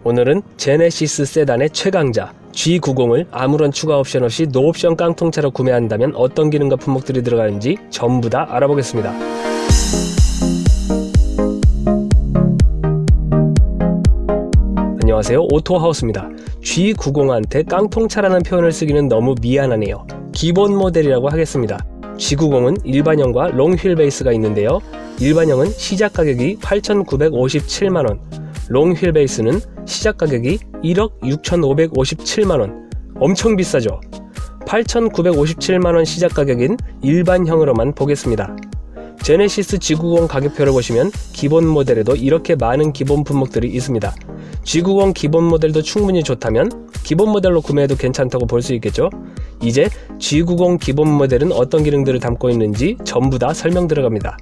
오늘은 제네시스 세단의 최강자 G90을 아무런 추가 옵션 없이 노옵션 깡통차로 구매한다면 어떤 기능과 품목들이 들어가는지 전부 다 알아보겠습니다. 안녕하세요, 오토하우스입니다. G90한테 깡통차라는 표현을 쓰기는 너무 미안하네요. 기본 모델이라고 하겠습니다. G90은 일반형과 롱 휠베이스가 있는데요. 일반형은 시작 가격이 8,957만원, 롱 휠베이스는 시작 가격이 1억 6,557만원. 엄청 비싸죠? 8,957만원 시작 가격인 일반형으로만 보겠습니다. 제네시스 G90 가격표를 보시면 기본 모델에도 이렇게 많은 기본 품목들이 있습니다. G90 기본 모델도 충분히 좋다면 기본 모델로 구매해도 괜찮다고 볼 수 있겠죠? 이제 G90 기본 모델은 어떤 기능들을 담고 있는지 전부 다 설명 들어갑니다.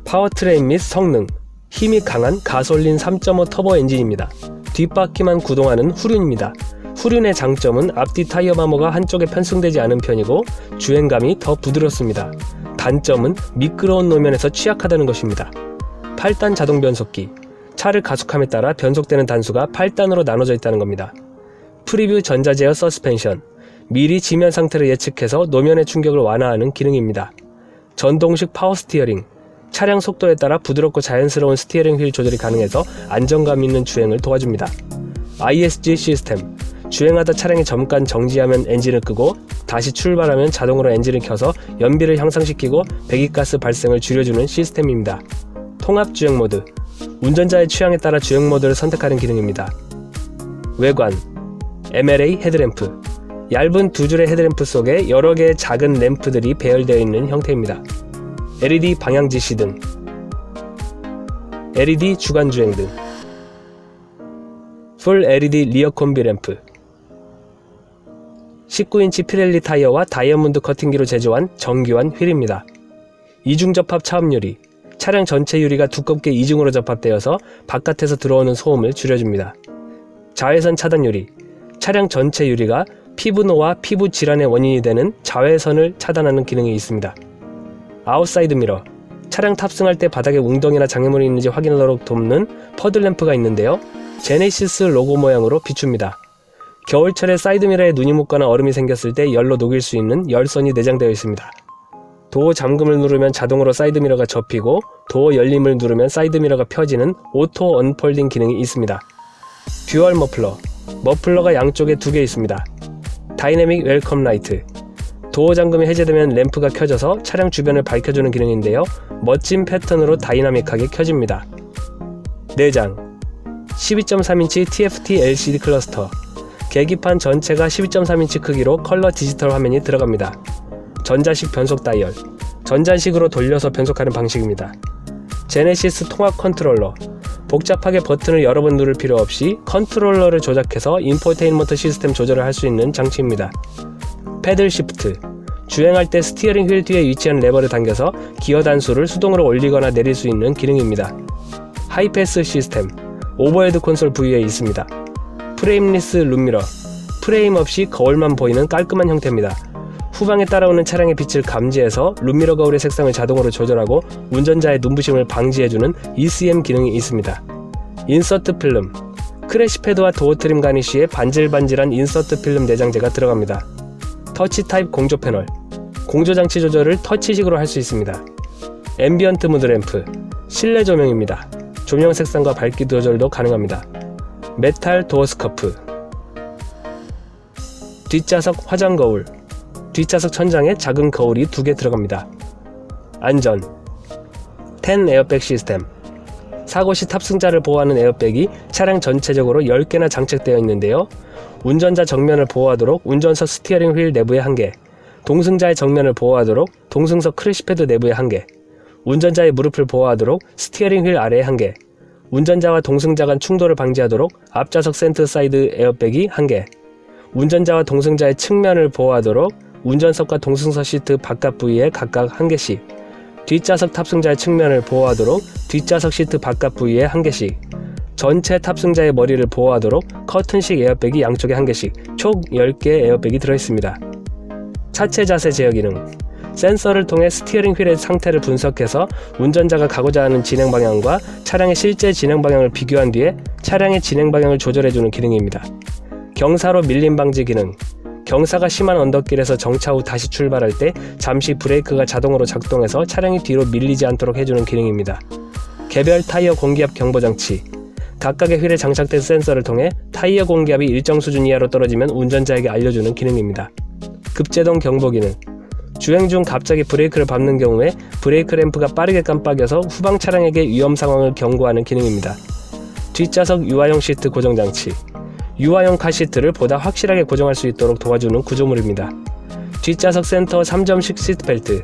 파워트레인 및 성능, 힘이 강한 가솔린 3.5 터보 엔진입니다. 뒷바퀴만 구동하는 후륜입니다. 후륜의 장점은 앞뒤 타이어 마모가 한쪽에 편승되지 않은 편이고 주행감이 더 부드럽습니다. 단점은 미끄러운 노면에서 취약하다는 것입니다. 8단 자동 변속기, 차를 가속함에 따라 변속되는 단수가 8단으로 나눠져 있다는 겁니다. 프리뷰 전자제어 서스펜션, 미리 지면 상태를 예측해서 노면의 충격을 완화하는 기능입니다. 전동식 파워 스티어링, 차량 속도에 따라 부드럽고 자연스러운 스티어링 휠 조절이 가능해서 안정감 있는 주행을 도와줍니다. ISG 시스템, 주행하다 차량이 잠깐 정지하면 엔진을 끄고 다시 출발하면 자동으로 엔진을 켜서 연비를 향상시키고 배기가스 발생을 줄여주는 시스템입니다. 통합 주행 모드, 운전자의 취향에 따라 주행 모드를 선택하는 기능입니다. 외관, MLA 헤드램프, 얇은 두 줄의 헤드램프 속에 여러 개의 작은 램프들이 배열되어 있는 형태입니다. LED 방향 지시 등, LED 주간 주행 등, 풀 LED 리어 콤비 램프, 19인치 피렐리 타이어와 다이아몬드 커팅기로 제조한 정교한 휠입니다. 이중 접합 차음 유리, 차량 전체 유리가 두껍게 이중으로 접합되어서 바깥에서 들어오는 소음을 줄여줍니다. 자외선 차단 유리, 차량 전체 유리가 피부노와 피부 질환의 원인이 되는 자외선을 차단하는 기능이 있습니다. 아웃사이드 미러, 차량 탑승할 때 바닥에 웅덩이나 장애물이 있는지 확인하도록 돕는 퍼들램프가 있는데요. 제네시스 로고 모양으로 비춥니다. 겨울철에 사이드미러에 눈이 묻거나 얼음이 생겼을 때 열로 녹일 수 있는 열선이 내장되어 있습니다. 도어 잠금을 누르면 자동으로 사이드미러가 접히고 도어 열림을 누르면 사이드미러가 펴지는 오토 언폴딩 기능이 있습니다. 듀얼 머플러가 양쪽에 2개 있습니다. 다이내믹 웰컴 라이트, 도어 잠금이 해제되면 램프가 켜져서 차량 주변을 밝혀주는 기능인데요. 멋진 패턴으로 다이나믹하게 켜집니다. 내장, 12.3인치 TFT LCD 클러스터, 계기판 전체가 12.3인치 크기로 컬러 디지털 화면이 들어갑니다. 전자식 변속 다이얼, 전자식으로 돌려서 변속하는 방식입니다. 제네시스 통합 컨트롤러, 복잡하게 버튼을 여러 번 누를 필요 없이 컨트롤러를 조작해서 인포테인먼트 시스템 조절을 할 수 있는 장치입니다. 패들 시프트, 주행할 때 스티어링 휠 뒤에 위치한 레버를 당겨서 기어 단수를 수동으로 올리거나 내릴 수 있는 기능입니다. 하이패스 시스템, 오버헤드 콘솔 부위에 있습니다. 프레임리스 룸미러, 프레임 없이 거울만 보이는 깔끔한 형태입니다. 후방에 따라오는 차량의 빛을 감지해서 룸미러 거울의 색상을 자동으로 조절하고 운전자의 눈부심을 방지해주는 ECM 기능이 있습니다. 인서트 필름, 크래시 패드와 도어 트림 가니쉬에 반질반질한 인서트 필름 내장재가 들어갑니다. 터치 타입 공조 패널, 공조 장치 조절을 터치식으로 할 수 있습니다. 앰비언트 무드 램프, 실내 조명입니다. 조명 색상과 밝기 조절도 가능합니다. 메탈 도어 스커프, 뒷좌석 화장 거울, 뒷좌석 천장에 작은 거울이 2개 들어갑니다. 안전, 10 에어백 시스템, 사고 시 탑승자를 보호하는 에어백이 차량 전체적으로 10개나 장착되어 있는데요. 운전자 정면을 보호하도록 운전석 스티어링 휠 내부에 1개, 동승자의 정면을 보호하도록 동승석 크래시패드 내부에 1개, 운전자의 무릎을 보호하도록 스티어링 휠 아래에 1개, 운전자와 동승자 간 충돌을 방지하도록 앞좌석 센터 사이드 에어백이 1개, 운전자와 동승자의 측면을 보호하도록 운전석과 동승석 시트 바깥 부위에 각각 1개씩, 뒷좌석 탑승자의 측면을 보호하도록 뒷좌석 시트 바깥 부위에 1개씩, 전체 탑승자의 머리를 보호하도록 커튼식 에어백이 양쪽에 1개씩, 총 10개의 에어백이 들어있습니다. 차체 자세 제어 기능, 센서를 통해 스티어링 휠의 상태를 분석해서 운전자가 가고자 하는 진행 방향과 차량의 실제 진행 방향을 비교한 뒤에 차량의 진행 방향을 조절해주는 기능입니다. 경사로 밀림 방지 기능. 경사가 심한 언덕길에서 정차 후 다시 출발할 때 잠시 브레이크가 자동으로 작동해서 차량이 뒤로 밀리지 않도록 해주는 기능입니다. 개별 타이어 공기압 경보 장치. 각각의 휠에 장착된 센서를 통해 타이어 공기압이 일정 수준 이하로 떨어지면 운전자에게 알려주는 기능입니다. 급제동 경보 기능. 주행 중 갑자기 브레이크를 밟는 경우에 브레이크 램프가 빠르게 깜빡여서 후방 차량에게 위험 상황을 경고하는 기능입니다. 뒷좌석 유아용 시트 고정 장치. 유아용 카시트를 보다 확실하게 고정할 수 있도록 도와주는 구조물입니다. 뒷좌석 센터 3점식 시트벨트.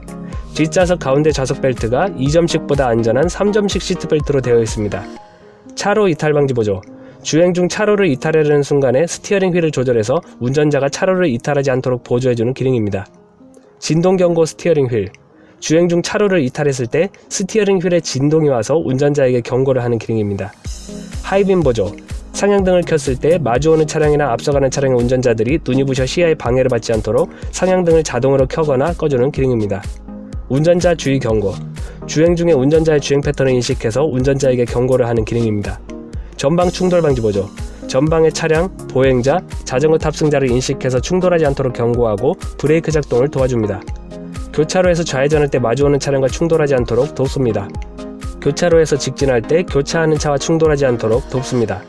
뒷좌석 가운데 좌석 벨트가 2점식보다 안전한 3점식 시트벨트로 되어 있습니다. 차로 이탈 방지 보조. 주행 중 차로를 이탈하려는 순간에 스티어링 휠을 조절해서 운전자가 차로를 이탈하지 않도록 보조해주는 기능입니다. 진동 경고 스티어링 휠. 주행 중 차로를 이탈했을 때 스티어링 휠에 진동이 와서 운전자에게 경고를 하는 기능입니다. 하이빔 보조. 상향등을 켰을 때 마주오는 차량이나 앞서가는 차량의 운전자들이 눈이 부셔 시야에 방해를 받지 않도록 상향등을 자동으로 켜거나 꺼주는 기능입니다. 운전자 주의 경고. 주행 중에 운전자의 주행 패턴을 인식해서 운전자에게 경고를 하는 기능입니다. 전방 충돌 방지 보조. 전방의 차량, 보행자, 자전거 탑승자를 인식해서 충돌하지 않도록 경고하고 브레이크 작동을 도와줍니다. 교차로에서 좌회전할 때 마주오는 차량과 충돌하지 않도록 돕습니다. 교차로에서 직진할 때 교차하는 차와 충돌하지 않도록 돕습니다.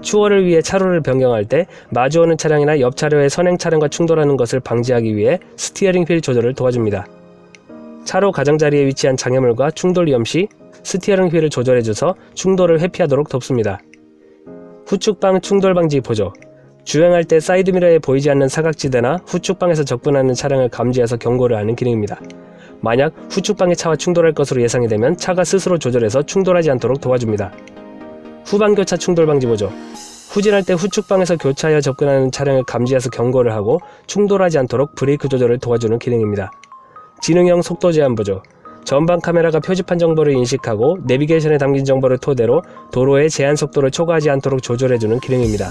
추월을 위해 차로를 변경할 때 마주오는 차량이나 옆 차로의 선행 차량과 충돌하는 것을 방지하기 위해 스티어링 휠 조절을 도와줍니다. 차로 가장자리에 위치한 장애물과 충돌 위험 시 스티어링 휠을 조절해줘서 충돌을 회피하도록 돕습니다. 후측방 충돌 방지 보조. 주행할 때 사이드미러에 보이지 않는 사각지대나 후측방에서 접근하는 차량을 감지해서 경고를 하는 기능입니다. 만약 후측방의 차와 충돌할 것으로 예상이 되면 차가 스스로 조절해서 충돌하지 않도록 도와줍니다. 후방교차 충돌 방지 보조. 후진할 때 후측방에서 교차하여 접근하는 차량을 감지해서 경고를 하고 충돌하지 않도록 브레이크 조절을 도와주는 기능입니다. 지능형 속도 제한 보조. 전방 카메라가 표지판 정보를 인식하고 내비게이션에 담긴 정보를 토대로 도로의 제한 속도를 초과하지 않도록 조절해주는 기능입니다.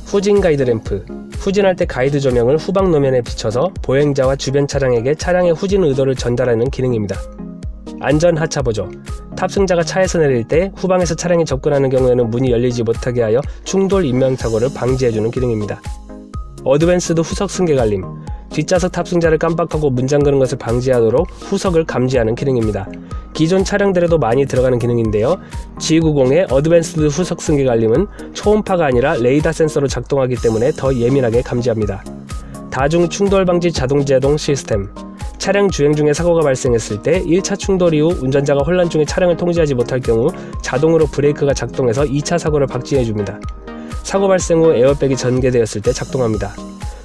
후진 가이드 램프. 후진할 때 가이드 조명을 후방 노면에 비춰서 보행자와 주변 차량에게 차량의 후진 의도를 전달하는 기능입니다. 안전 하차 보조. 탑승자가 차에서 내릴 때 후방에서 차량이 접근하는 경우에는 문이 열리지 못하게 하여 충돌 인명사고를 방지해주는 기능입니다. 어드밴스드 후석 승객 알림. 뒷좌석 탑승자를 깜빡하고 문 잠그는 것을 방지하도록 후석을 감지하는 기능입니다. 기존 차량들에도 많이 들어가는 기능인데요. G90의 어드밴스드 후석 승객 알림은 초음파가 아니라 레이더 센서로 작동하기 때문에 더 예민하게 감지합니다. 다중 충돌 방지 자동 제동 시스템. 차량 주행 중에 사고가 발생했을 때 1차 충돌 이후 운전자가 혼란 중에 차량을 통제하지 못할 경우 자동으로 브레이크가 작동해서 2차 사고를 박지해줍니다. 사고 발생 후 에어백이 전개되었을 때 작동합니다.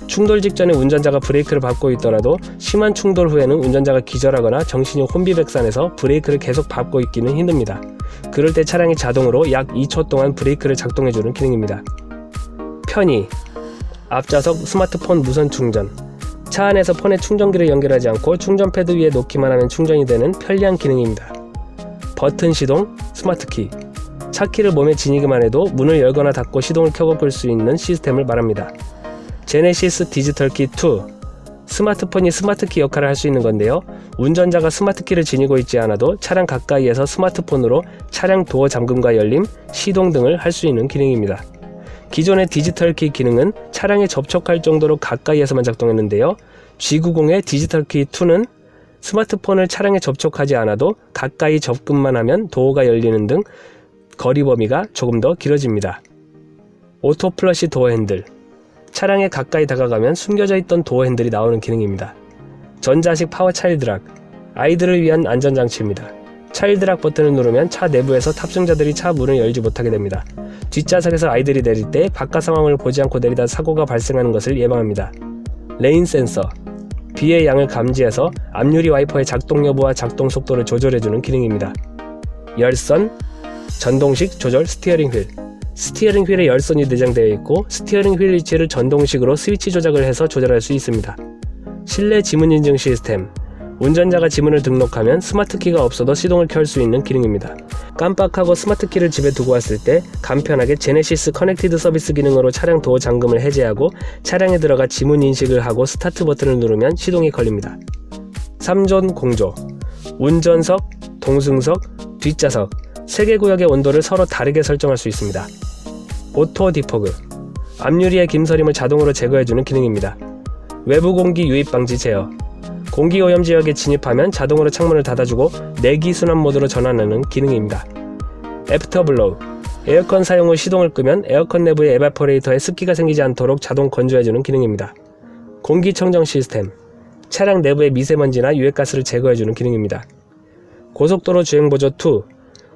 충돌 직전에 운전자가 브레이크를 밟고 있더라도 심한 충돌 후에는 운전자가 기절하거나 정신이 혼비백산해서 브레이크를 계속 밟고 있기는 힘듭니다. 그럴 때 차량이 자동으로 약 2초 동안 브레이크를 작동해주는 기능입니다. 편의. 앞좌석 스마트폰 무선 충전. 차 안에서 폰에 충전기를 연결하지 않고 충전 패드 위에 놓기만 하면 충전이 되는 편리한 기능입니다. 버튼 시동, 스마트키. 차 키를 몸에 지니기만 해도 문을 열거나 닫고 시동을 켜고 끌 수 있는 시스템을 말합니다. 제네시스 디지털 키 2. 스마트폰이 스마트키 역할을 할 수 있는 건데요. 운전자가 스마트키를 지니고 있지 않아도 차량 가까이에서 스마트폰으로 차량 도어 잠금과 열림, 시동 등을 할 수 있는 기능입니다. 기존의 디지털 키 기능은 차량에 접촉할 정도로 가까이에서만 작동했는데요. G90의 디지털 키 2는 스마트폰을 차량에 접촉하지 않아도 가까이 접근만 하면 도어가 열리는 등 거리 범위가 조금 더 길어집니다. 오토 플러시 도어 핸들. 차량에 가까이 다가가면 숨겨져 있던 도어 핸들이 나오는 기능입니다. 전자식 파워 차일드락. 아이들을 위한 안전장치입니다. 차일드락 버튼을 누르면 차 내부에서 탑승자들이 차 문을 열지 못하게 됩니다. 뒷좌석에서 아이들이 내릴 때 바깥 상황을 보지 않고 내리다 사고가 발생하는 것을 예방합니다. 레인 센서. 비의 양을 감지해서 앞유리 와이퍼의 작동 여부와 작동 속도를 조절해주는 기능입니다. 열선. 전동식 조절 스티어링 휠. 스티어링 휠에 열선이 내장되어 있고 스티어링 휠 위치를 전동식으로 스위치 조작을 해서 조절할 수 있습니다. 실내 지문 인증 시스템. 운전자가 지문을 등록하면 스마트키가 없어도 시동을 켤 수 있는 기능입니다. 깜빡하고 스마트키를 집에 두고 왔을 때 간편하게 제네시스 커넥티드 서비스 기능으로 차량 도어 잠금을 해제하고 차량에 들어가 지문 인식을 하고 스타트 버튼을 누르면 시동이 걸립니다. 3존 공조, 운전석, 동승석, 뒷좌석 3개 구역의 온도를 서로 다르게 설정할 수 있습니다. 오토 디포그, 앞유리의 김서림을 자동으로 제거해주는 기능입니다. 외부 공기 유입 방지 제어, 공기 오염 지역에 진입하면 자동으로 창문을 닫아주고 내기 순환 모드로 전환하는 기능입니다. 애프터 블로우, 에어컨 사용 후 시동을 끄면 에어컨 내부의 에바포레이터에 습기가 생기지 않도록 자동 건조해주는 기능입니다. 공기청정 시스템, 차량 내부의 미세먼지나 유해가스를 제거해주는 기능입니다. 고속도로 주행보조 2,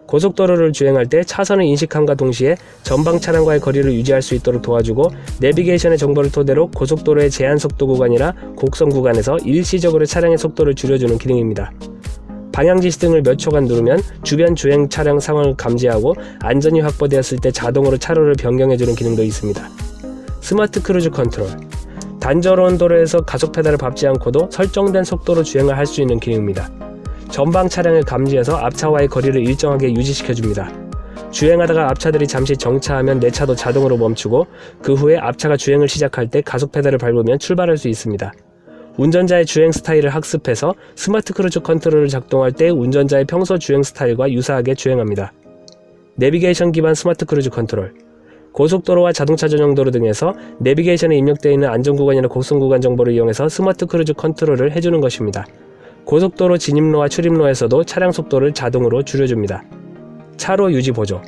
고속도로를 주행할 때 차선을 인식함과 동시에 전방 차량과의 거리를 유지할 수 있도록 도와주고 내비게이션의 정보를 토대로 고속도로의 제한 속도 구간이나 곡선 구간에서 일시적으로 차량의 속도를 줄여주는 기능입니다. 방향지시 등을 몇 초간 누르면 주변 주행 차량 상황을 감지하고 안전이 확보되었을 때 자동으로 차로를 변경해주는 기능도 있습니다. 스마트 크루즈 컨트롤, 단조로운 도로에서 가속 페달을 밟지 않고도 설정된 속도로 주행을 할 수 있는 기능입니다. 전방 차량을 감지해서 앞차와의 거리를 일정하게 유지시켜줍니다. 주행하다가 앞차들이 잠시 정차하면 내 차도 자동으로 멈추고 그 후에 앞차가 주행을 시작할 때 가속 페달을 밟으면 출발할 수 있습니다. 운전자의 주행 스타일을 학습해서 스마트 크루즈 컨트롤을 작동할 때 운전자의 평소 주행 스타일과 유사하게 주행합니다. 내비게이션 기반 스마트 크루즈 컨트롤, 고속도로와 자동차 전용 도로 등에서 내비게이션에 입력되어 있는 안전구간이나 곡선 구간 정보를 이용해서 스마트 크루즈 컨트롤을 해주는 것입니다. 고속도로 진입로와 출입로에서도 차량 속도를 자동으로 줄여줍니다. 차로 유지 보조,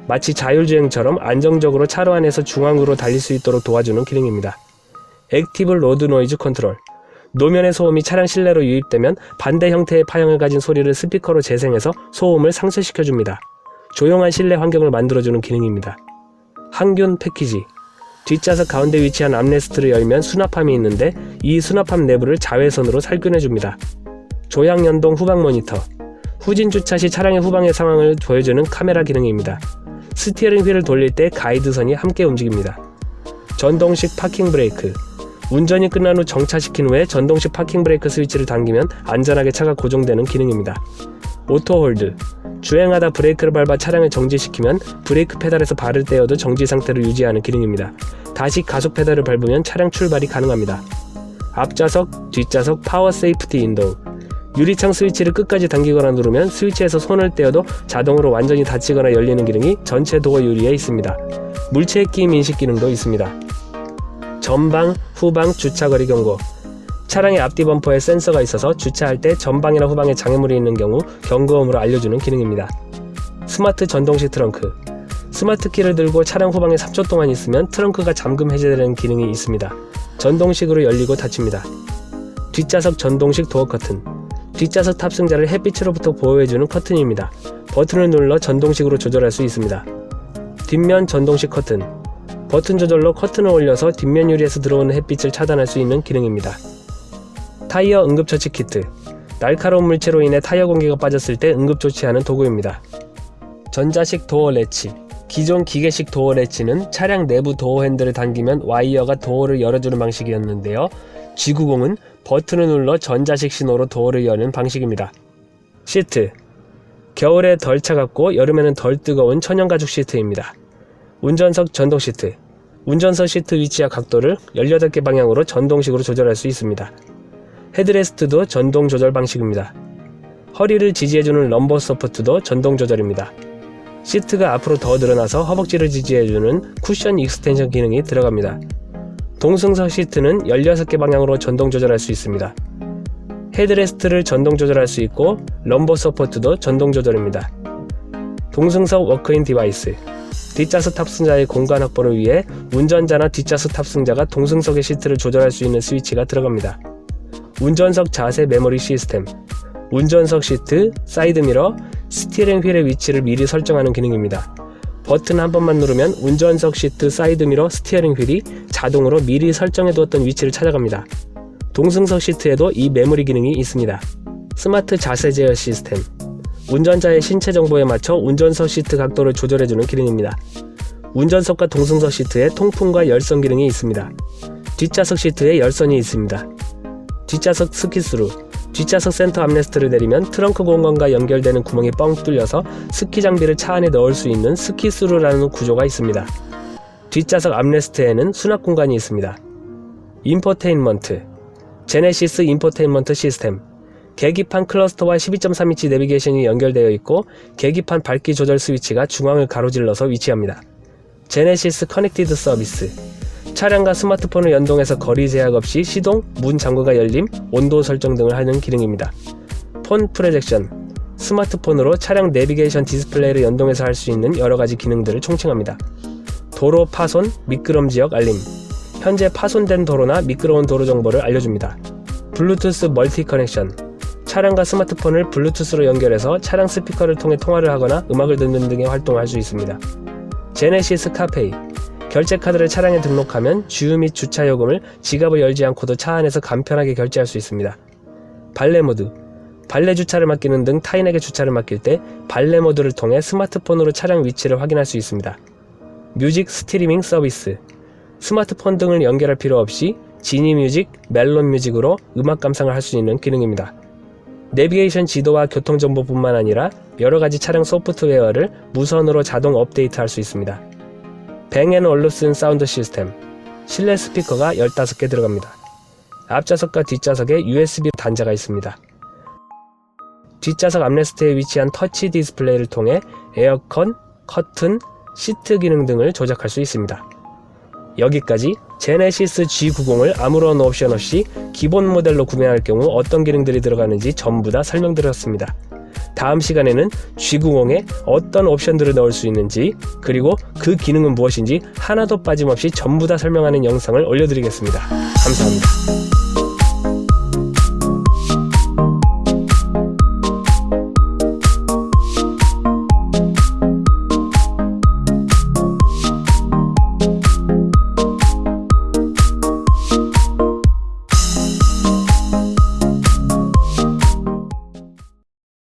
마치 자율주행처럼 안정적으로 차로 안에서 중앙으로 달릴 수 있도록 도와주는 기능입니다. 액티브 로드 노이즈 컨트롤, 노면의 소음이 차량 실내로 유입되면 반대 형태의 파형을 가진 소리를 스피커로 재생해서 소음을 상쇄시켜줍니다. 조용한 실내 환경을 만들어주는 기능입니다. 항균 패키지, 뒷좌석 가운데 위치한 암레스트를 열면 수납함이 있는데 이 수납함 내부를 자외선으로 살균해줍니다. 조향 연동 후방 모니터, 후진 주차 시 차량의 후방의 상황을 보여주는 카메라 기능입니다. 스티어링 휠을 돌릴 때 가이드선이 함께 움직입니다. 전동식 파킹 브레이크, 운전이 끝난 후 정차시킨 후에 전동식 파킹 브레이크 스위치를 당기면 안전하게 차가 고정되는 기능입니다. 오토 홀드, 주행하다 브레이크를 밟아 차량을 정지시키면 브레이크 페달에서 발을 떼어도 정지 상태를 유지하는 기능입니다. 다시 가속 페달을 밟으면 차량 출발이 가능합니다. 앞좌석, 뒷좌석 파워 세이프티 인도우, 유리창 스위치를 끝까지 당기거나 누르면 스위치에서 손을 떼어도 자동으로 완전히 닫히거나 열리는 기능이 전체 도어 유리에 있습니다. 물체 끼임 인식 기능도 있습니다. 전방, 후방 주차거리 경고, 차량의 앞뒤 범퍼에 센서가 있어서 주차할 때 전방이나 후방에 장애물이 있는 경우 경고음으로 알려주는 기능입니다. 스마트 전동식 트렁크, 스마트 키를 들고 차량 후방에 3초 동안 있으면 트렁크가 잠금 해제되는 기능이 있습니다. 전동식으로 열리고 닫힙니다. 뒷좌석 전동식 도어 커튼, 뒷좌석 탑승자를 햇빛으로부터 보호해주는 커튼입니다. 버튼을 눌러 전동식으로 조절할 수 있습니다. 뒷면 전동식 커튼, 버튼 조절로 커튼을 올려서 뒷면 유리에서 들어오는 햇빛을 차단할 수 있는 기능입니다. 타이어 응급처치 키트, 날카로운 물체로 인해 타이어 공기가 빠졌을 때 응급조치하는 도구입니다. 전자식 도어 레치, 기존 기계식 도어 레치는 차량 내부 도어 핸들을 당기면 와이어가 도어를 열어주는 방식이었는데요. G90은 버튼을 눌러 전자식 신호로 도어를 여는 방식입니다. 시트, 겨울에 덜 차갑고 여름에는 덜 뜨거운 천연가죽 시트입니다. 운전석 전동 시트, 운전석 시트 위치와 각도를 18개 방향으로 전동식으로 조절할 수 있습니다. 헤드레스트도 전동 조절 방식입니다. 허리를 지지해주는 럼버 서포트도 전동 조절입니다. 시트가 앞으로 더 늘어나서 허벅지를 지지해주는 쿠션 익스텐션 기능이 들어갑니다. 동승석 시트는 16개 방향으로 전동 조절할 수 있습니다. 헤드레스트를 전동 조절할 수 있고 럼버 서포트도 전동 조절입니다. 동승석 워크인 디바이스, 뒷좌석 탑승자의 공간 확보를 위해 운전자나 뒷좌석 탑승자가 동승석의 시트를 조절할 수 있는 스위치가 들어갑니다. 운전석 자세 메모리 시스템, 운전석 시트, 사이드미러, 스티어링 휠의 위치를 미리 설정하는 기능입니다. 버튼 한 번만 누르면 운전석 시트, 사이드미러, 스티어링 휠이 자동으로 미리 설정해두었던 위치를 찾아갑니다. 동승석 시트에도 이 메모리 기능이 있습니다. 스마트 자세 제어 시스템, 운전자의 신체 정보에 맞춰 운전석 시트 각도를 조절해주는 기능입니다. 운전석과 동승석 시트에 통풍과 열선 기능이 있습니다. 뒷좌석 시트에 열선이 있습니다. 뒷좌석 스키스루, 뒷좌석 센터 암레스트를 내리면 트렁크 공간과 연결되는 구멍이 뻥 뚫려서 스키 장비를 차 안에 넣을 수 있는 스키스루라는 구조가 있습니다. 뒷좌석 암레스트에는 수납 공간이 있습니다. 인포테인먼트, 제네시스 인포테인먼트 시스템, 계기판 클러스터와 12.3인치 내비게이션이 연결되어 있고 계기판 밝기 조절 스위치가 중앙을 가로질러서 위치합니다. 제네시스 커넥티드 서비스. 차량과 스마트폰을 연동해서 거리 제약 없이 시동, 문 잠그가 열림, 온도 설정 등을 하는 기능입니다. 폰 프로젝션. 스마트폰으로 차량 내비게이션 디스플레이를 연동해서 할 수 있는 여러가지 기능들을 총칭합니다. 도로 파손, 미끄럼 지역 알림. 현재 파손된 도로나 미끄러운 도로 정보를 알려줍니다. 블루투스 멀티 커넥션. 차량과 스마트폰을 블루투스로 연결해서 차량 스피커를 통해 통화를 하거나 음악을 듣는 등의 활동을 할 수 있습니다. 제네시스 카페이. 결제 카드를 차량에 등록하면 주유 및 주차 요금을 지갑을 열지 않고도 차 안에서 간편하게 결제할 수 있습니다. 발레 모드. 발레 주차를 맡기는 등 타인에게 주차를 맡길 때 발레 모드를 통해 스마트폰으로 차량 위치를 확인할 수 있습니다. 뮤직 스트리밍 서비스. 스마트폰 등을 연결할 필요 없이 지니 뮤직, 멜론 뮤직으로 음악 감상을 할 수 있는 기능입니다. 내비게이션 지도와 교통정보뿐만 아니라 여러가지 차량 소프트웨어를 무선으로 자동 업데이트할 수 있습니다. 뱅 앤 올루슨 사운드 시스템. 실내 스피커가 15개 들어갑니다. 앞좌석과 뒷좌석에 USB 단자가 있습니다. 뒷좌석 암레스트에 위치한 터치 디스플레이를 통해 에어컨, 커튼, 시트 기능 등을 조작할 수 있습니다. 여기까지 제네시스 G90을 아무런 옵션 없이 기본 모델로 구매할 경우 어떤 기능들이 들어가는지 전부 다 설명드렸습니다. 다음 시간에는 G90에 어떤 옵션들을 넣을 수 있는지, 그리고 그 기능은 무엇인지 하나도 빠짐없이 전부 다 설명하는 영상을 올려드리겠습니다. 감사합니다.